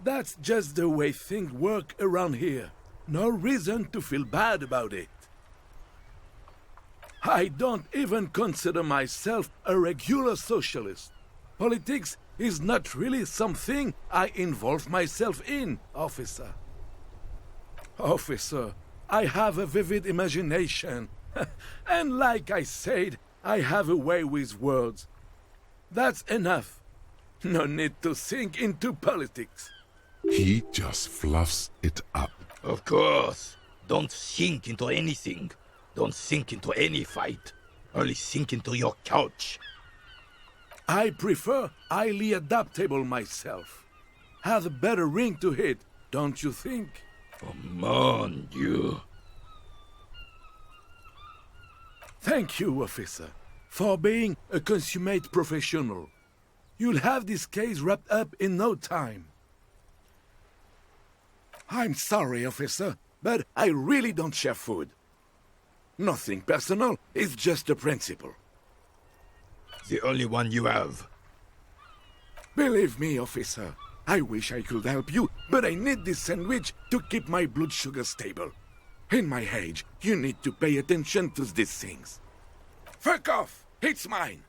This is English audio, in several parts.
That's just the way things work around here. No reason to feel bad about it. I don't even consider myself a regular socialist. Politics is not really something I involve myself in, officer. Officer, I have a vivid imagination. And like I said, I have a way with words. That's enough. No need to sink into politics. He just fluffs it up. Of course. Don't sink into anything. Don't sink into any fight. Only sink into your couch. I prefer highly adaptable myself. Has a better ring to it, don't you think? Oh, mon Dieu. Thank you, officer, for being a consummate professional. You'll have this case wrapped up in no time. I'm sorry, officer, but I really don't share food. Nothing personal, it's just a principle. The only one you have. Believe me, officer, I wish I could help you, but I need this sandwich to keep my blood sugar stable. In my age, you need to pay attention to these things. Fuck off! It's mine!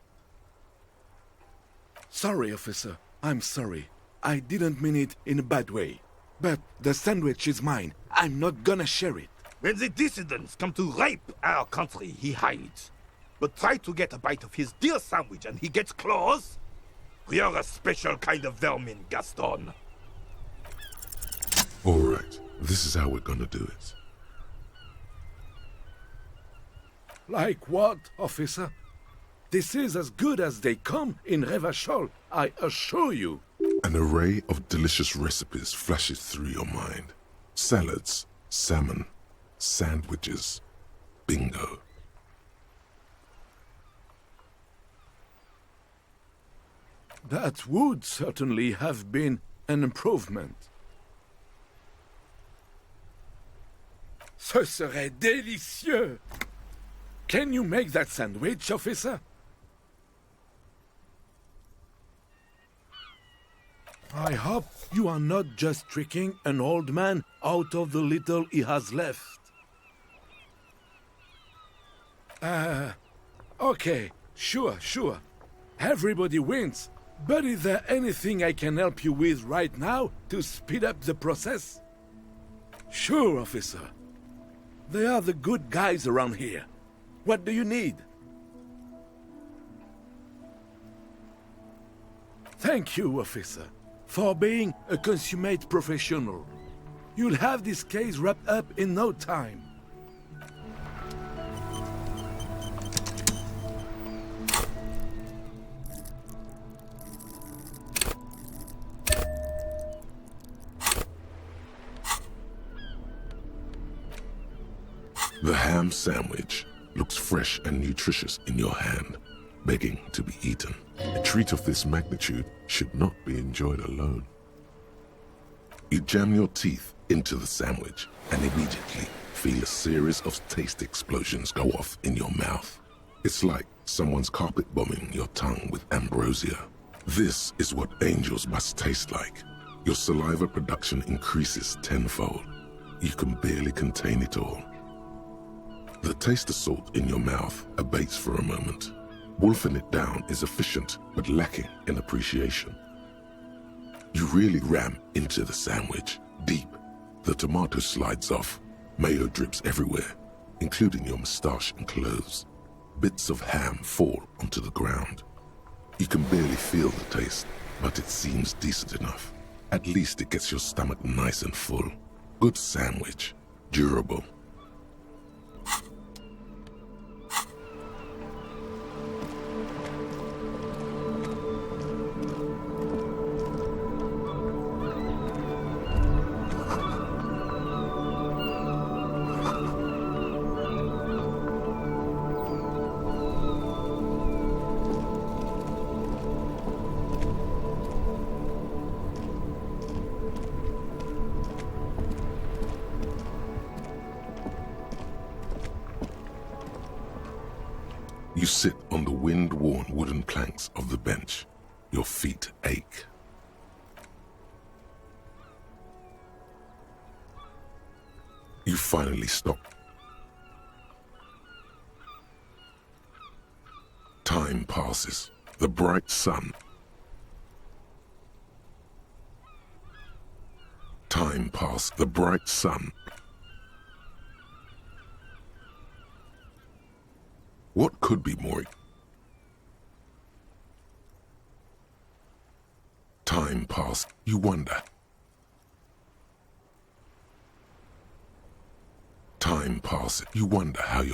Sorry, officer. I'm sorry. I didn't mean it in a bad way. But the sandwich is mine. I'm not gonna share it. When the dissidents come to rape our country, he hides. But try to get a bite of his dear sandwich and he gets claws? We are a special kind of vermin, Gaston. All right, this is how we're gonna do it. Like what, officer? This is as good as they come in Revachol, I assure you. An array of delicious recipes flashes through your mind. Salads, salmon, sandwiches, bingo. That would certainly have been an improvement. Ce serait délicieux! Can you make that sandwich, officer? I hope you are not just tricking an old man out of the little he has left. Okay, sure. Everybody wins. But is there anything I can help you with right now to speed up the process? Sure, officer. They are the good guys around here. What do you need? Thank you, officer, for being a consummate professional. You'll have this case wrapped up in no time. The ham sandwich looks fresh and nutritious in your hand, begging to be eaten. A treat of this magnitude should not be enjoyed alone. You jam your teeth into the sandwich and immediately feel a series of taste explosions go off in your mouth. It's like someone's carpet bombing your tongue with ambrosia. This is what angels must taste like. Your saliva production increases tenfold. You can barely contain it all. The taste of salt in your mouth abates for a moment. Wolfing it down is efficient, but lacking in appreciation. You really ram into the sandwich, deep. The tomato slides off. Mayo drips everywhere, including your moustache and clothes. Bits of ham fall onto the ground. You can barely feel the taste, but it seems decent enough. At least it gets your stomach nice and full. Good sandwich, durable. You sit on the wind-worn wooden planks of the bench. Your feet ache. You finally stop. Time passes. The bright sun. Time passes. The bright sun. What could be more? Time passed. You wonder. Time passes. You wonder how you...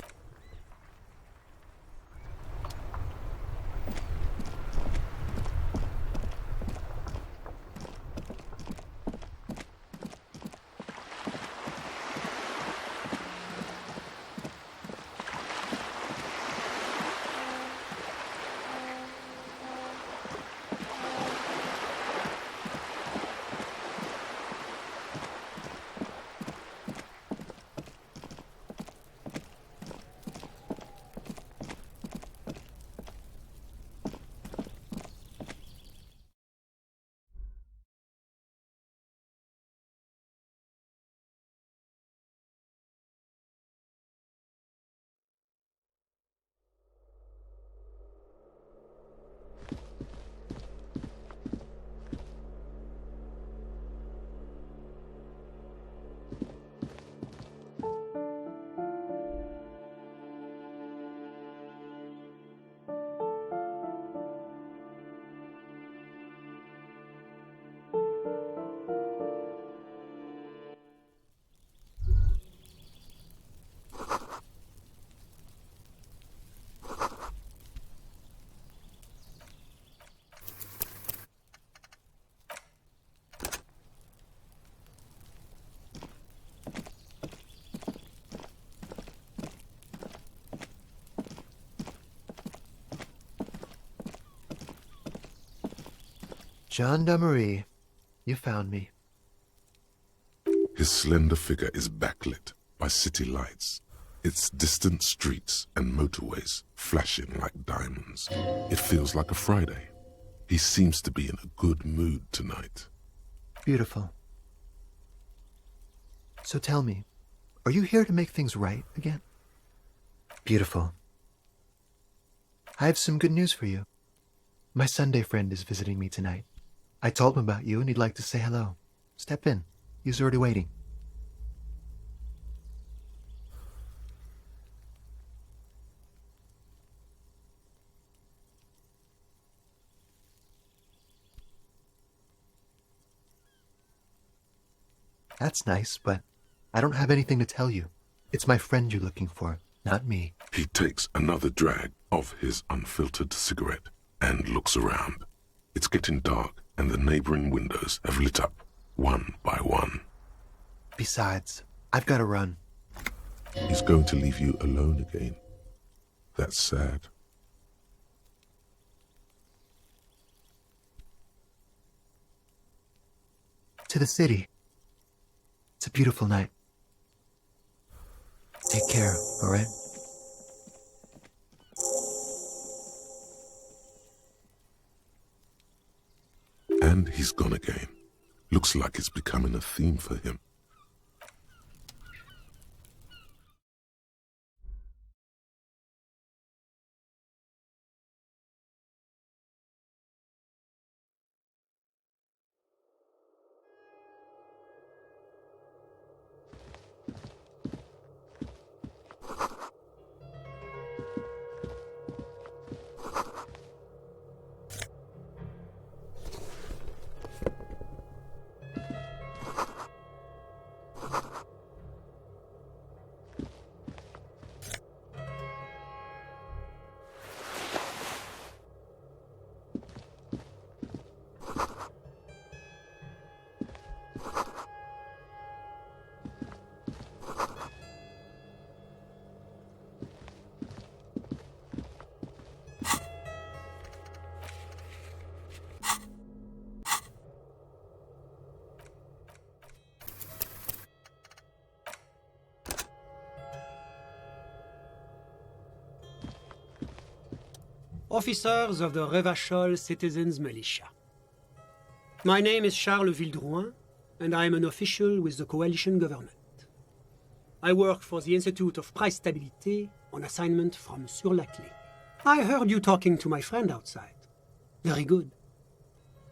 Gendarmerie, you found me. His slender figure is backlit by city lights, its distant streets and motorways flashing like diamonds. It feels like a Friday. He seems to be in a good mood tonight. Beautiful. So tell me, are you here to make things right again? Beautiful. I have some good news for you. My Sunday friend is visiting me tonight. I told him about you and he'd like to say hello. Step in. He's already waiting. That's nice, but I don't have anything to tell you. It's my friend you're looking for, not me. He takes another drag of his unfiltered cigarette and looks around. It's getting dark and the neighboring windows have lit up one by one. Besides, I've got to run. He's going to leave you alone again. That's sad. To the city. It's a beautiful night. Take care, all right? And he's gone again. Looks like it's becoming a theme for him. Officers of the Revachol Citizens Militia. My name is Charles Vildrouin, and I am an official with the coalition government. I work for the Institute of Price Stabilité on assignment from Sur la Clé. I heard you talking to my friend outside. Very good.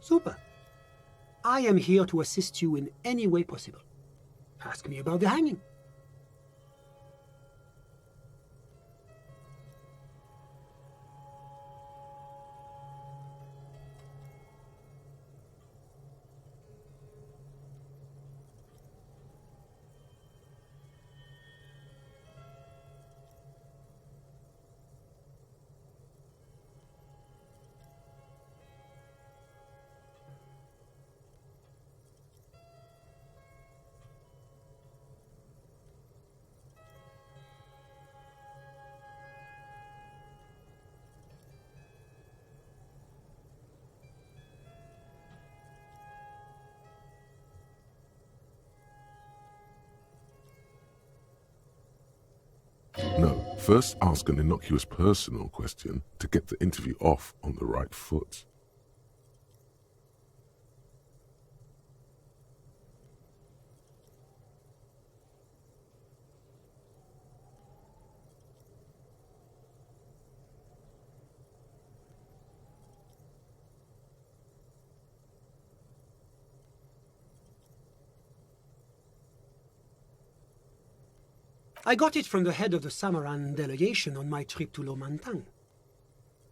Super. I am here to assist you in any way possible. Ask me about the hanging. No, first ask an innocuous personal question to get the interview off on the right foot. I got it from the head of the Samaran delegation on my trip to Lomantang.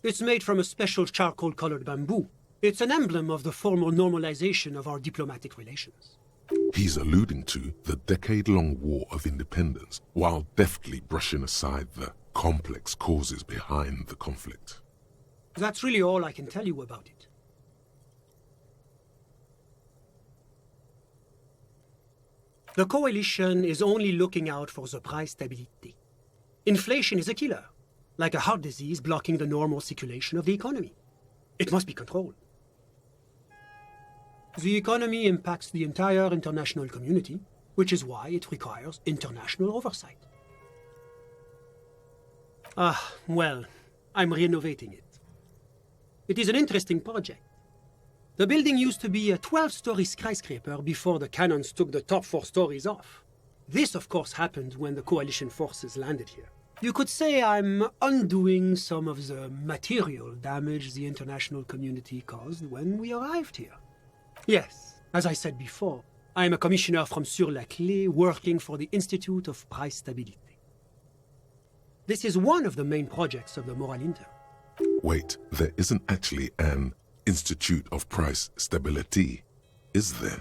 It's made from a special charcoal-colored bamboo. It's an emblem of the formal normalization of our diplomatic relations. He's alluding to the decade-long War of Independence, while deftly brushing aside the complex causes behind the conflict. That's really all I can tell you about it. The coalition is only looking out for the price stability. Inflation is a killer, like a heart disease blocking the normal circulation of the economy. It must be controlled. The economy impacts the entire international community, which is why it requires international oversight. Well, I'm renovating it. It is an interesting project. The building used to be a 12-story skyscraper before the cannons took the top 4 stories off. This, of course, happened when the coalition forces landed here. You could say I'm undoing some of the material damage the international community caused when we arrived here. Yes, as I said before, I'm a commissioner from Sur la Clé working for the Institute of Price Stabilité. This is one of the main projects of the Moral Inter. Wait, there isn't actually an Institute of Price Stability, is there?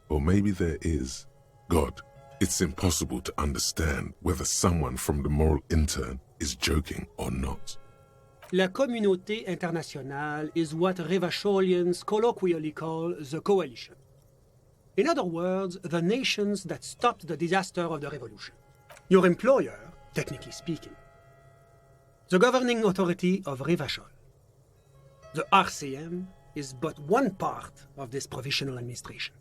Or maybe there is. God, it's impossible to understand whether someone from the moral intern is joking or not. La communauté internationale is what Revacholians colloquially call the coalition. In other words, the nations that stopped the disaster of the revolution. Your employer, technically speaking. The governing authority of Revachol. The RCM is but one part of this provisional administration.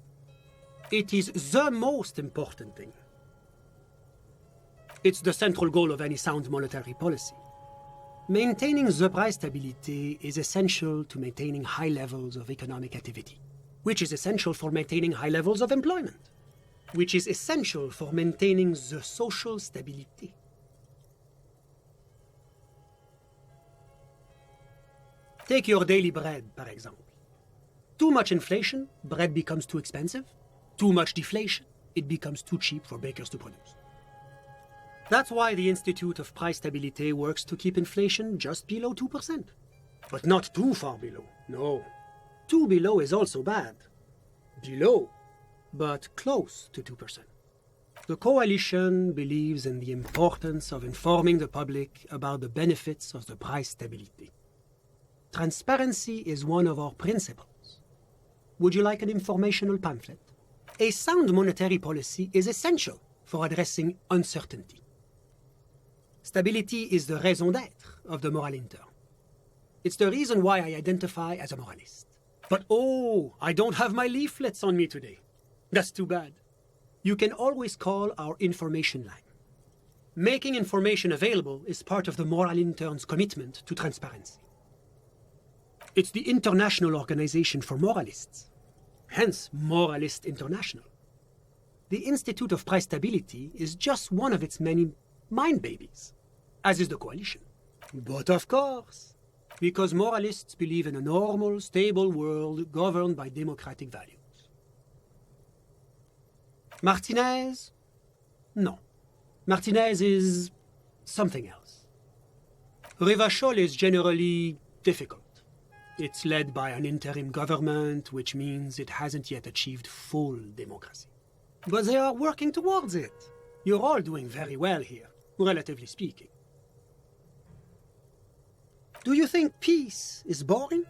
It is the most important thing. It's the central goal of any sound monetary policy. Maintaining the price stability is essential to maintaining high levels of economic activity, which is essential for maintaining high levels of employment, which is essential for maintaining the social stability. Take your daily bread, par exemple. Too much inflation, bread becomes too expensive. Too much deflation, it becomes too cheap for bakers to produce. That's why the Institute of Price Stabilité works to keep inflation just below 2%. But not too far below, no. Too below is also bad. Below, but close to 2%. The coalition believes in the importance of informing the public about the benefits of the price stability. Transparency is one of our principles. Would you like an informational pamphlet? A sound monetary policy is essential for addressing uncertainty. Stability is the raison d'être of the Moral Inter. It's the reason why I identify as a moralist. But oh, I don't have my leaflets on me today. That's too bad. You can always call our information line. Making information available is part of the Moral Intern's commitment to transparency. It's the international organization for moralists, hence Moralist International. the Institute of Price Stability is just one of its many mind babies, as is the coalition. But of course, because moralists believe in a normal, stable world governed by democratic values. Martinez? No. Martinez is something else. Rivachol is generally difficult. It's led by an interim government, which means it hasn't yet achieved full democracy. But they are working towards it. You're all doing very well here, relatively speaking. Do you think peace is boring?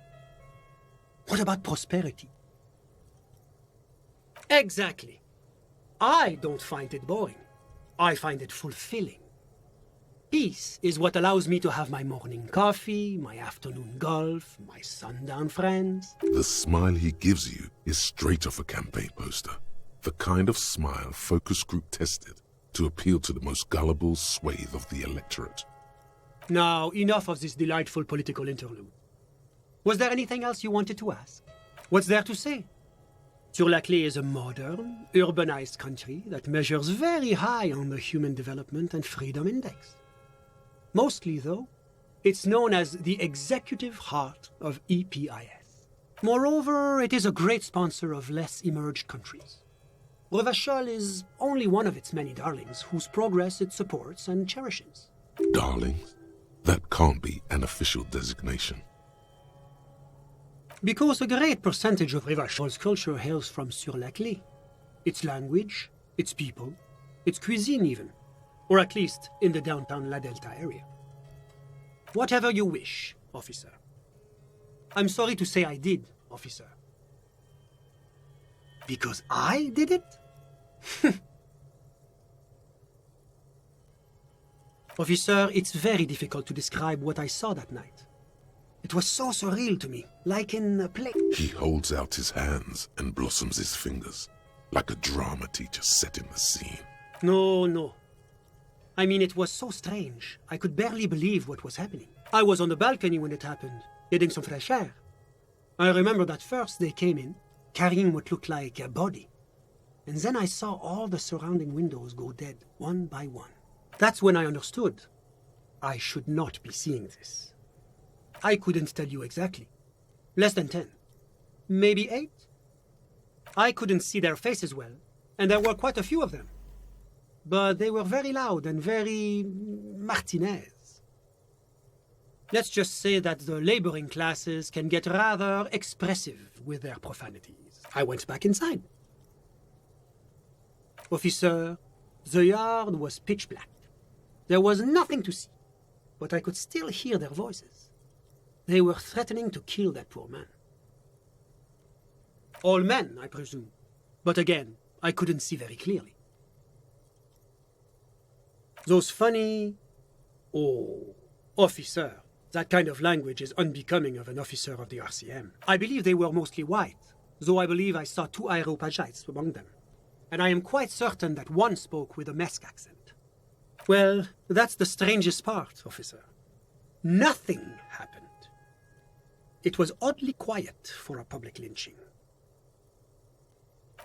What about prosperity? Exactly. I don't find it boring. I find it fulfilling. Peace is what allows me to have my morning coffee, my afternoon golf, my sundown friends. The smile he gives you is straight off a campaign poster. The kind of smile focus group tested to appeal to the most gullible swathe of the electorate. Now, enough of this delightful political interlude. Was there anything else you wanted to ask? What's there to say? Sur-la-Clé is a modern, urbanized country that measures very high on the Human Development and Freedom Index. Mostly, though, it's known as the executive heart of EPIS. Moreover, it is a great sponsor of less emerged countries. Revachol is only one of its many darlings whose progress it supports and cherishes. Darlings? That can't be an official designation. Because a great percentage of Revachol's culture hails from Sur-la-Clé. Its language, its people, its cuisine even. Or at least in the downtown La Delta area. Whatever you wish, officer. I'm sorry to say I did, officer. Because I did it? Officer, it's very difficult to describe what I saw that night. It was so surreal to me, like in a play. He holds out his hands and blossoms his fingers, like a drama teacher setting the scene. No. I mean, it was so strange. I could barely believe what was happening. I was on the balcony when it happened, getting some fresh air. I remember that first they came in, carrying what looked like a body. And then I saw all the surrounding windows go dead, one by one. That's when I understood. I should not be seeing this. I couldn't tell you exactly. Less than 10. Maybe 8? I couldn't see their faces well, and there were quite a few of them. But they were very loud and very Martinez. Let's just say that the laboring classes can get rather expressive with their profanities. I went back inside. Officer, the yard was pitch black. There was nothing to see, but I could still hear their voices. They were threatening to kill that poor man. All men, I presume. But again, I couldn't see very clearly. Those funny... Oh, officer. That kind of language is unbecoming of an officer of the RCM. I believe they were mostly white, though I believe I saw 2 Areopagites among them. And I am quite certain that one spoke with a Mesk accent. Well, that's the strangest part, officer. Nothing happened. It was oddly quiet for a public lynching.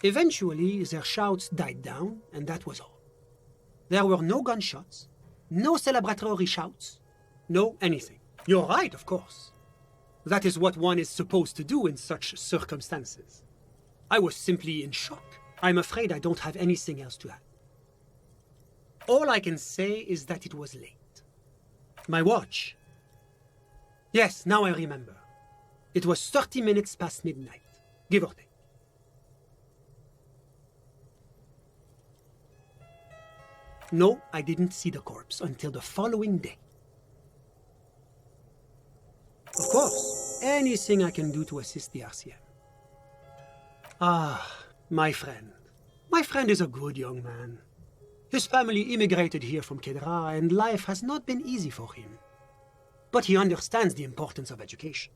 Eventually, their shouts died down, and that was all. There were no gunshots, no celebratory shouts, no anything. You're right, of course. That is what one is supposed to do in such circumstances. I was simply in shock. I'm afraid I don't have anything else to add. All I can say is that it was late. My watch. Yes, now I remember. It was 30 minutes past midnight, give or take. No, I didn't see the corpse until the following day. Of course, anything I can do to assist the RCM. Ah, my friend. My friend is a good young man. His family immigrated here from Kedra, and life has not been easy for him. But he understands the importance of education.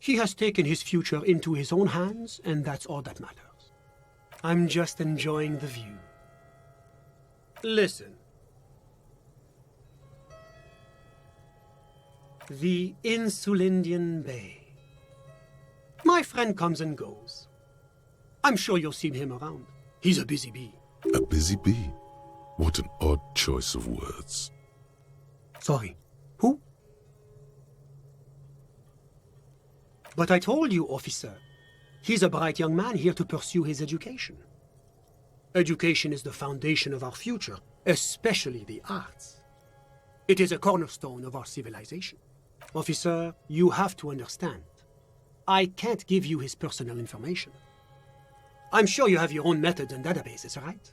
He has taken his future into his own hands, and that's all that matters. I'm just enjoying the view. Listen. The Insulindian Bay. My friend comes and goes. I'm sure you've seen him around. He's a busy bee. busy bee. What an odd choice of words. Sorry, who? But I told you, officer, he's a bright young man here to pursue his education. Education is the foundation of our future, especially the arts. It is a cornerstone of our civilization. Officer, you have to understand. I can't give you his personal information. I'm sure you have your own methods and databases, right?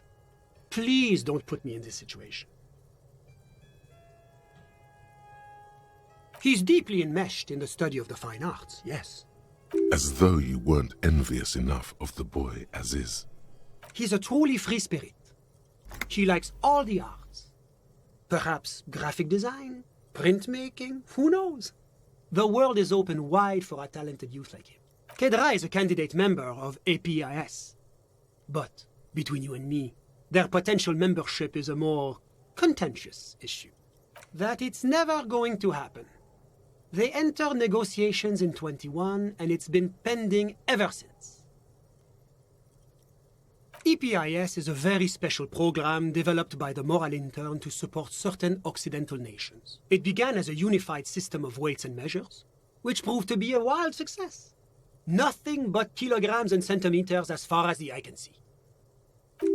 Please don't put me in this situation. He's deeply enmeshed in the study of the fine arts, yes. As though you weren't envious enough of the boy as is. He's a truly free spirit. He likes all the arts. Perhaps graphic design, printmaking, who knows? The world is open wide for a talented youth like him. Kedra is a candidate member of APIS. But, between you and me, their potential membership is a more contentious issue. That it's never going to happen. They entered negotiations in 21, and it's been pending ever since. EPIS is a very special program developed by the Moral Intern to support certain Occidental nations. It began as a unified system of weights and measures, which proved to be a wild success. Nothing but kilograms and centimeters as far as the eye can see.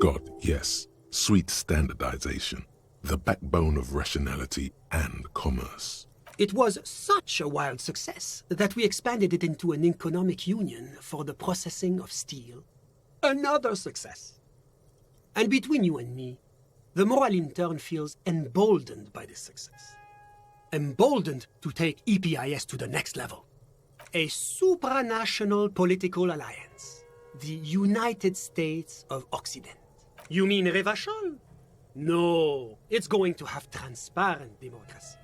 God, yes. Sweet standardization. The backbone of rationality and commerce. It was such a wild success that we expanded it into an economic union for the processing of steel. Another success. And between you and me, the Moral Intern feels emboldened by this success. Emboldened to take EPIS to the next level. A supranational political alliance. The United States of Occident. You mean Revachol? No, it's going to have transparent democracy.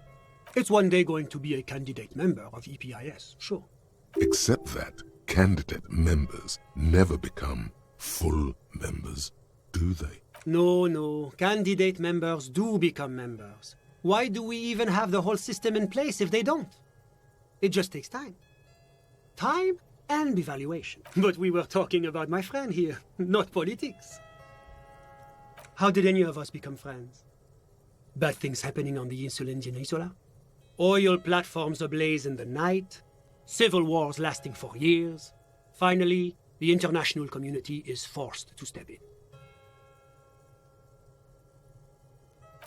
It's one day going to be a candidate member of EPIS, sure. Except that candidate members never become full members, do they? No. Candidate members do become members. Why do we even have the whole system in place if they don't? It just takes time. Time and evaluation. But we were talking about my friend here, not politics. How did any of us become friends? Bad things happening on the Insulindian Peninsula? Oil platforms ablaze in the night? Civil wars lasting for years? Finally, the international community is forced to step in.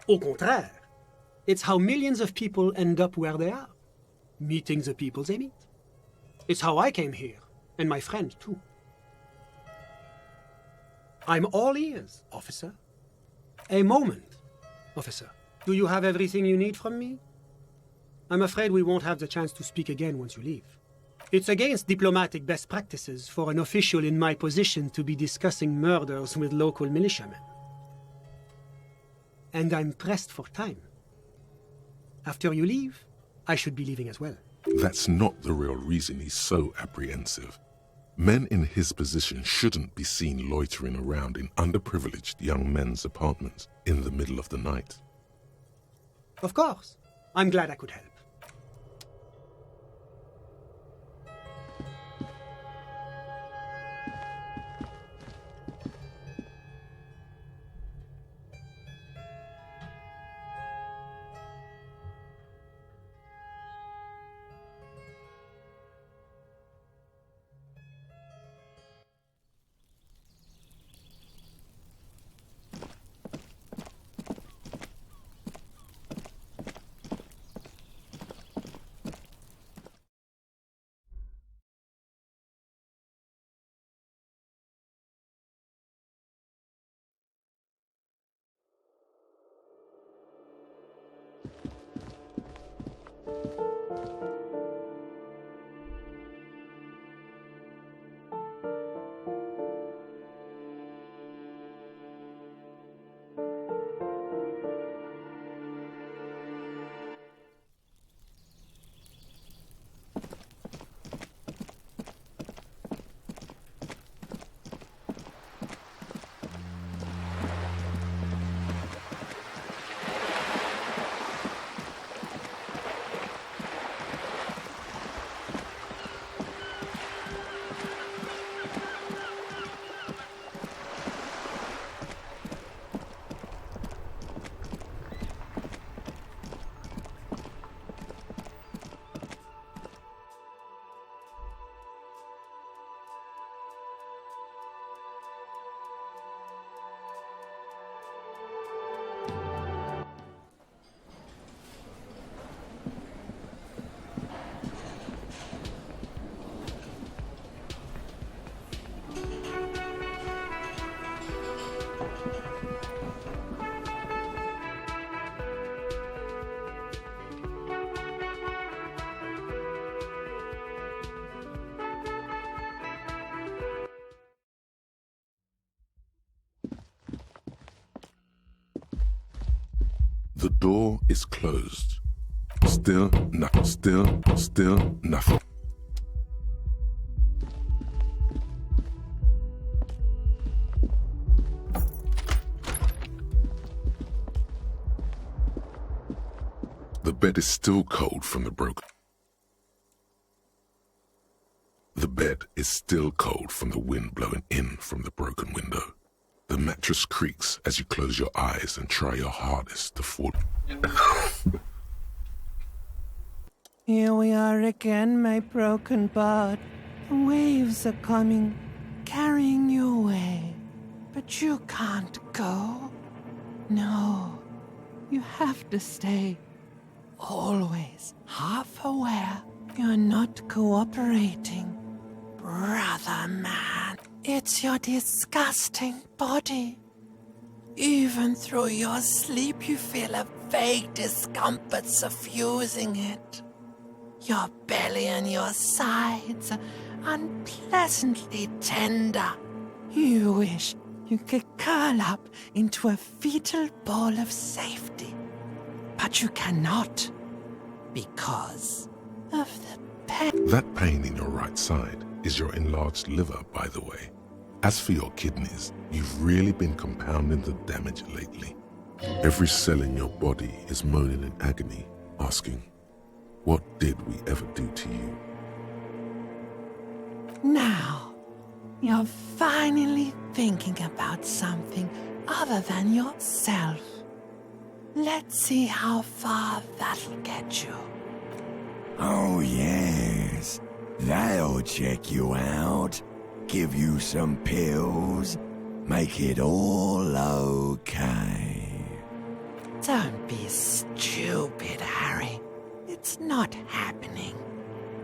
Au contraire, it's how millions of people end up where they are, meeting the people they meet. It's how I came here, and my friend too. I'm all ears, officer. A moment, officer. Do you have everything you need from me? I'm afraid we won't have the chance to speak again once you leave. It's against diplomatic best practices for an official in my position to be discussing murders with local militiamen. And I'm pressed for time. After you leave, I should be leaving as well. That's not the real reason he's so apprehensive. Men in his position shouldn't be seen loitering around in underprivileged young men's apartments in the middle of the night. Of course. I'm glad I could help. The door is closed. Still nothing. The bed is still cold from the broken. The bed is still cold from the wind blowing in from the broken window. The mattress creaks as you close your eyes and try your hardest to fall. Here we are again, my broken bird. The waves are coming, carrying you away. But you can't go. No, you have to stay. Always half aware you're not cooperating. Brother man, it's your disgusting body. Even through your sleep you feel a vague discomfort suffusing it. Your belly and your sides are unpleasantly tender. You wish you could curl up into a fetal ball of safety. But you cannot, because of the pain. That pain in your right side is your enlarged liver, by the way. As for your kidneys, you've really been compounding the damage lately. Every cell in your body is moaning in agony, asking, what did we ever do to you? Now, you're finally thinking about something other than yourself. Let's see how far that'll get you. Oh, yes. That'll check you out. Give you some pills. Make it all okay. Don't be stupid, Harry. It's not happening.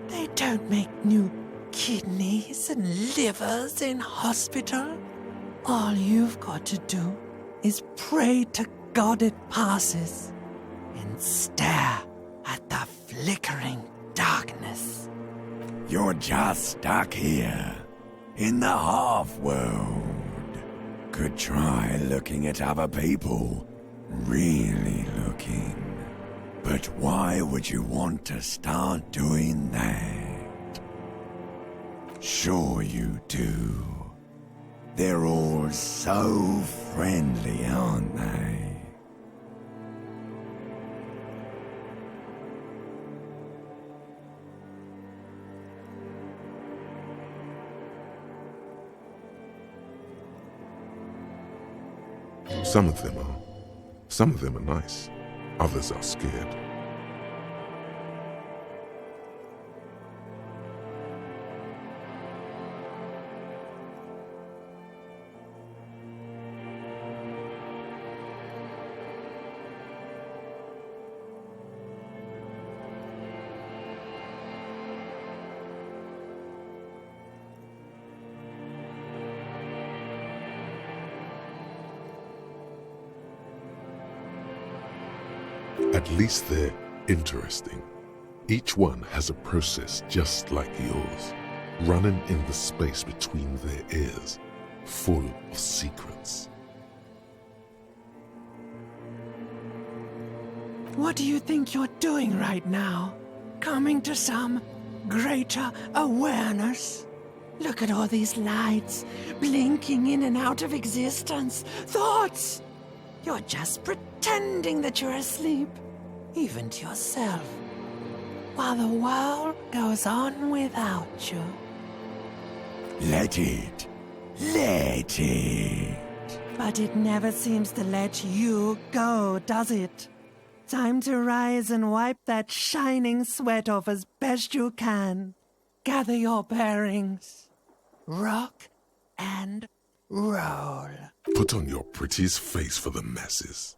They don't make new kidneys and livers in hospital. All you've got to do is pray to God it passes and stare at the flickering darkness. You're just stuck here, in the half-world. Could try looking at other people, really looking. But why would you want to start doing that? Sure you do. They're all so friendly, aren't they? Some of them are. Some of them are nice. Others are scared. At least they're interesting. Each one has a process just like yours, running in the space between their ears, full of secrets. What do you think you're doing right now? Coming to some greater awareness? Look at all these lights, blinking in and out of existence. Thoughts! You're just pretending that you're asleep, even to yourself, while the world goes on without you. Let it. Let it. But it never seems to let you go, does it? Time to rise and wipe that shining sweat off as best you can. Gather your bearings. Rock and roll. Put on your prettiest face for the masses.